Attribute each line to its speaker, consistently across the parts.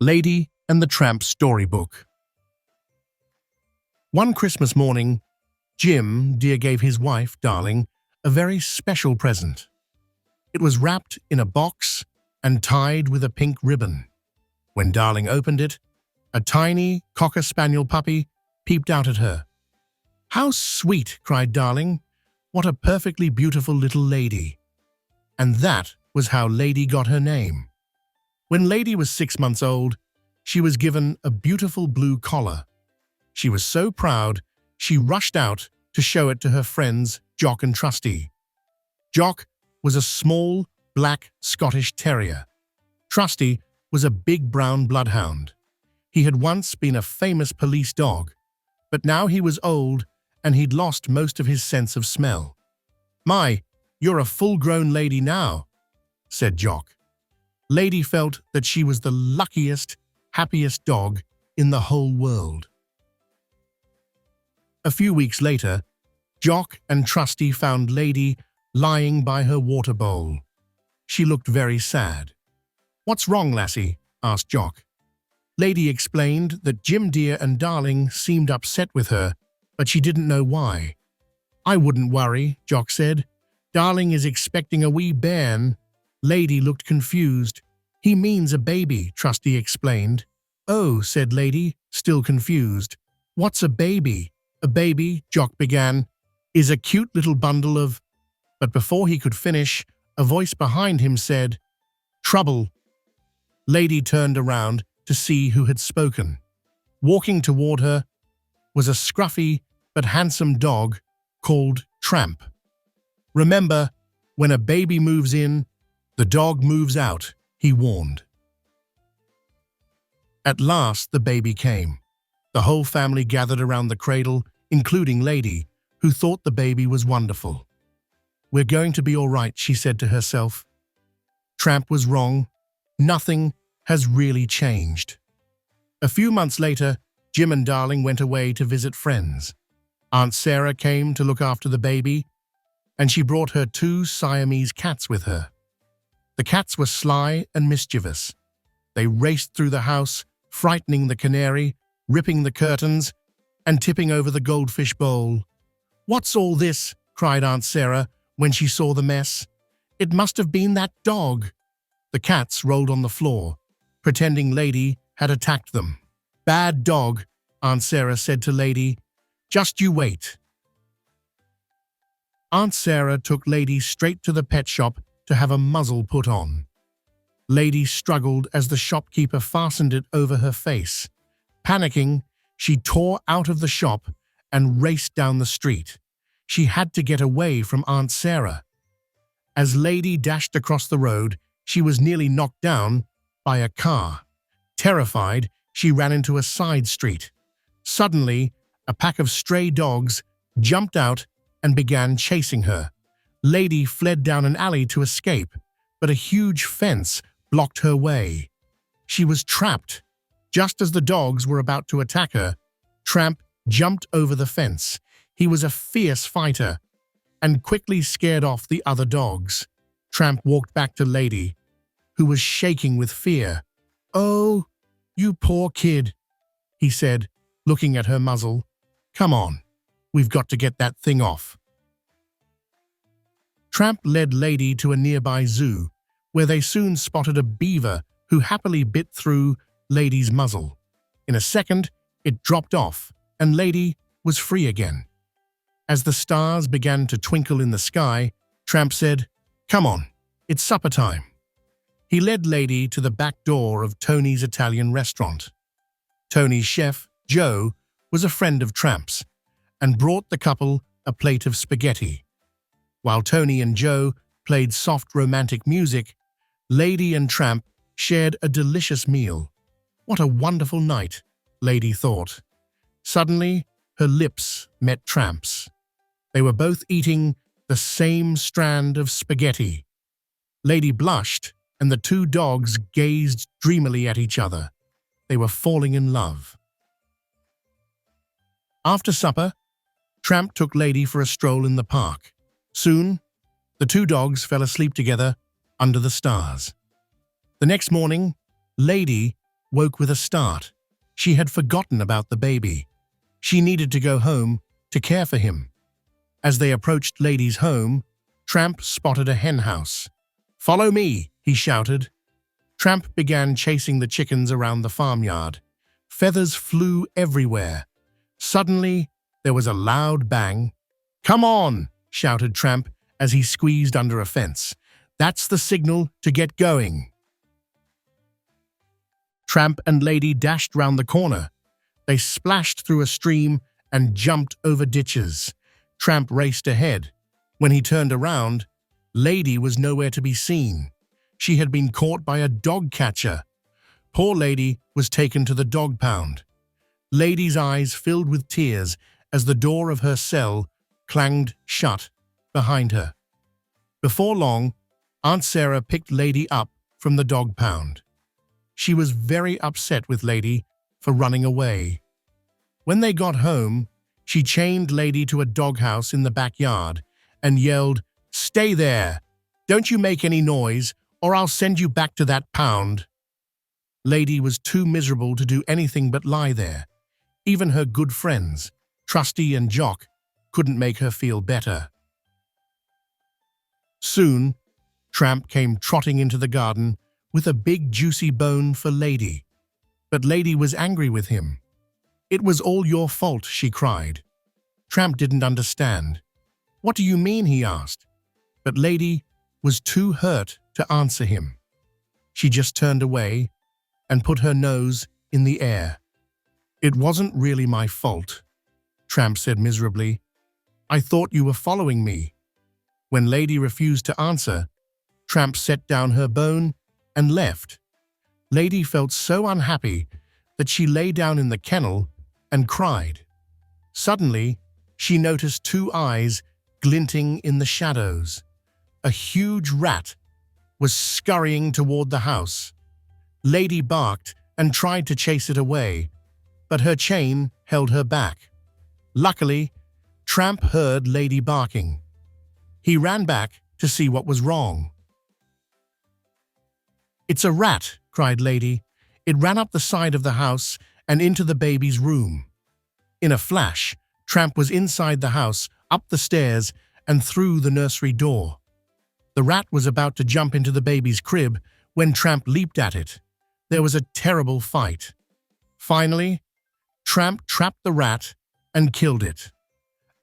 Speaker 1: Lady and the Tramp Storybook. One Christmas morning, Jim Dear gave his wife, Darling, a very special present. It was wrapped in a box and tied with a pink ribbon. When Darling opened it, a tiny cocker spaniel puppy peeped out at her. "How sweet!" cried Darling. "What a perfectly beautiful little lady." And that was how Lady got her name. When Lady was 6 months old, she was given a beautiful blue collar. She was so proud, she rushed out to show it to her friends Jock and Trusty. Jock was a small, black Scottish terrier. Trusty was a big brown bloodhound. He had once been a famous police dog, but now he was old and he'd lost most of his sense of smell. "My, you're a full-grown lady now," said Jock. Lady felt that she was the luckiest, happiest dog in the whole world. A few weeks later, Jock and Trusty found Lady lying by her water bowl. She looked very sad. "What's wrong, lassie?" asked Jock. Lady explained that Jim Dear and Darling seemed upset with her, but she didn't know why. "I wouldn't worry," Jock said. "Darling is expecting a wee bairn." Lady looked confused. "He means a baby," Trusty explained. "Oh," said Lady, still confused. "What's a baby?" "A baby," Jock began, "is a cute little bundle of—" But before he could finish, a voice behind him said, "Trouble." Lady turned around to see who had spoken. Walking toward her was a scruffy but handsome dog called Tramp. "Remember, when a baby moves in, the dog moves out," he warned. At last the baby came. The whole family gathered around the cradle, including Lady, who thought the baby was wonderful. "We're going to be all right," she said to herself. Tramp was wrong. Nothing has really changed. A few months later, Jim and Darling went away to visit friends. Aunt Sarah came to look after the baby, and she brought her 2 Siamese cats with her. The cats were sly and mischievous. They raced through the house, frightening the canary, ripping the curtains, and tipping over the goldfish bowl. "What's all this?" cried Aunt Sarah when she saw the mess. "It must have been that dog." The cats rolled on the floor, pretending Lady had attacked them. "Bad dog," Aunt Sarah said to Lady. "Just you wait." Aunt Sarah took Lady straight to the pet shop to have a muzzle put on. Lady struggled as the shopkeeper fastened it over her face. Panicking, she tore out of the shop and raced down the street. She had to get away from Aunt Sarah. As Lady dashed across the road, she was nearly knocked down by a car. Terrified, she ran into a side street. Suddenly, a pack of stray dogs jumped out and began chasing her. Lady fled down an alley to escape, but a huge fence blocked her way. She was trapped. Just as the dogs were about to attack her, Tramp jumped over the fence. He was a fierce fighter and quickly scared off the other dogs. Tramp walked back to Lady, who was shaking with fear. "Oh, you poor kid," he said, looking at her muzzle. "Come on, we've got to get that thing off." Tramp led Lady to a nearby zoo, where they soon spotted a beaver who happily bit through Lady's muzzle. In a second, it dropped off, and Lady was free again. As the stars began to twinkle in the sky, Tramp said, "Come on, it's supper time." He led Lady to the back door of Tony's Italian restaurant. Tony's chef, Joe, was a friend of Tramp's and brought the couple a plate of spaghetti. While Tony and Joe played soft romantic music, Lady and Tramp shared a delicious meal. What a wonderful night, Lady thought. Suddenly, her lips met Tramp's. They were both eating the same strand of spaghetti. Lady blushed, and the 2 dogs gazed dreamily at each other. They were falling in love. After supper, Tramp took Lady for a stroll in the park. Soon, the 2 dogs fell asleep together under the stars. The next morning, Lady woke with a start. She had forgotten about the baby. She needed to go home to care for him. As they approached Lady's home, Tramp spotted a hen house. "Follow me," he shouted. Tramp began chasing the chickens around the farmyard. Feathers flew everywhere. Suddenly, there was a loud bang. "Come on!" shouted Tramp as he squeezed under a fence. "That's the signal to get going." Tramp and Lady dashed round the corner. They splashed through a stream and jumped over ditches. Tramp raced ahead. When he turned around, Lady was nowhere to be seen. She had been caught by a dog catcher. Poor Lady was taken to the dog pound. Lady's eyes filled with tears as the door of her cell clanged shut behind her. Before long, Aunt Sarah picked Lady up from the dog pound. She was very upset with Lady for running away. When they got home, she chained Lady to a doghouse in the backyard and yelled, "Stay there! Don't you make any noise, or I'll send you back to that pound." Lady was too miserable to do anything but lie there. Even her good friends, Trusty and Jock, couldn't make her feel better. Soon, Tramp came trotting into the garden with a big juicy bone for Lady. But Lady was angry with him. "It was all your fault," she cried. Tramp didn't understand. "What do you mean?" he asked. But Lady was too hurt to answer him. She just turned away and put her nose in the air. "It wasn't really my fault," Tramp said miserably. "I thought you were following me." When Lady refused to answer, Tramp set down her bone and left. Lady felt so unhappy that she lay down in the kennel and cried. Suddenly, she noticed two eyes glinting in the shadows. A huge rat was scurrying toward the house. Lady barked and tried to chase it away, but her chain held her back. Luckily, Tramp heard Lady barking. He ran back to see what was wrong. "It's a rat!" cried Lady. It ran up the side of the house and into the baby's room. In a flash, Tramp was inside the house, up the stairs, and through the nursery door. The rat was about to jump into the baby's crib when Tramp leaped at it. There was a terrible fight. Finally, Tramp trapped the rat and killed it.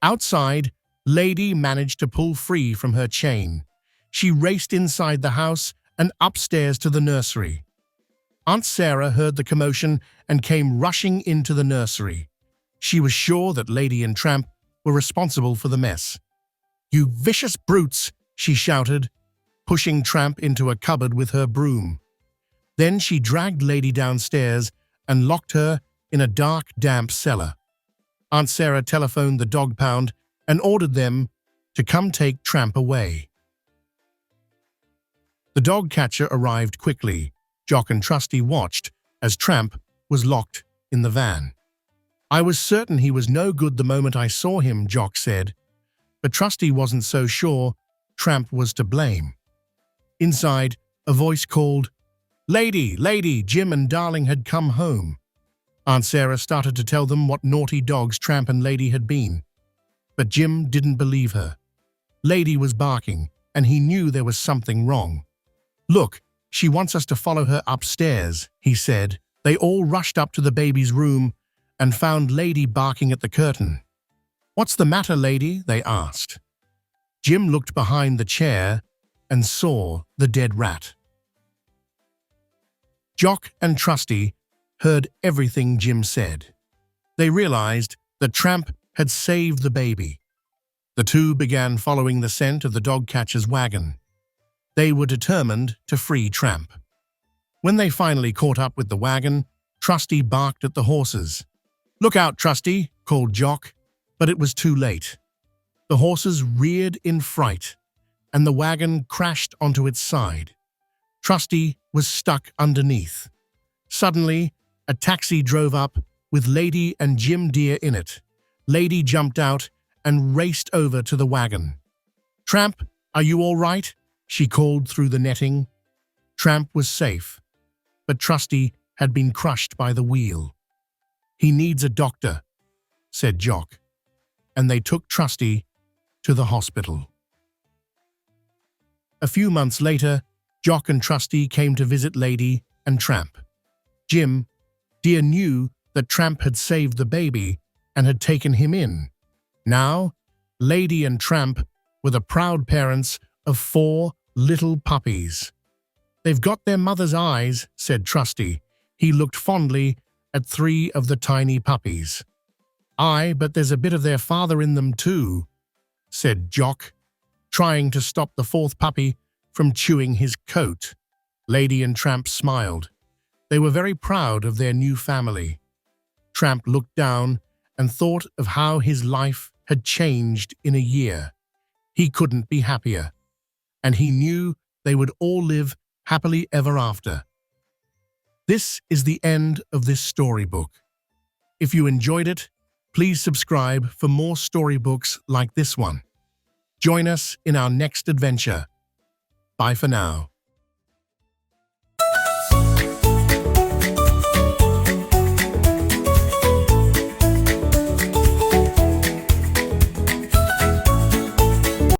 Speaker 1: Outside, Lady managed to pull free from her chain. She raced inside the house and upstairs to the nursery. Aunt Sarah heard the commotion and came rushing into the nursery. She was sure that Lady and Tramp were responsible for the mess. "You vicious brutes!" she shouted, pushing Tramp into a cupboard with her broom. Then she dragged Lady downstairs and locked her in a dark, damp cellar. Aunt Sarah telephoned the dog pound and ordered them to come take Tramp away. The dog catcher arrived quickly. Jock and Trusty watched as Tramp was locked in the van. "I was certain he was no good the moment I saw him," Jock said. But Trusty wasn't so sure Tramp was to blame. Inside, a voice called, "Lady, Lady!" Jim and Darling had come home. Aunt Sarah started to tell them what naughty dogs Tramp and Lady had been. But Jim didn't believe her. Lady was barking, and he knew there was something wrong. "Look, she wants us to follow her upstairs," he said. They all rushed up to the baby's room and found Lady barking at the curtain. "What's the matter, Lady?" they asked. Jim looked behind the chair and saw the dead rat. Jock and Trusty heard everything Jim said. They realized that Tramp had saved the baby. The two began following the scent of the dog catcher's wagon. They were determined to free Tramp. When they finally caught up with the wagon, Trusty barked at the horses. "Look out, Trusty!" called Jock, but it was too late. The horses reared in fright, and the wagon crashed onto its side. Trusty was stuck underneath. Suddenly, a taxi drove up with Lady and Jim Deer in it. Lady jumped out and raced over to the wagon. "Tramp, are you all right?" she called through the netting. Tramp was safe, but Trusty had been crushed by the wheel. "He needs a doctor," said Jock, and they took Trusty to the hospital. A few months later, Jock and Trusty came to visit Lady and Tramp. Jim, dear, knew that Tramp had saved the baby and had taken him in. Now, Lady and Tramp were the proud parents of 4 little puppies. "They've got their mother's eyes," said Trusty. He looked fondly at 3 of the tiny puppies. "Aye, but there's a bit of their father in them too," said Jock, trying to stop the 4th puppy from chewing his coat. Lady and Tramp smiled. They were very proud of their new family. Tramp looked down and thought of how his life had changed in a year. He couldn't be happier, and he knew they would all live happily ever after. This is the end of this storybook. If you enjoyed it, please subscribe for more storybooks like this one. Join us in our next adventure. Bye for now.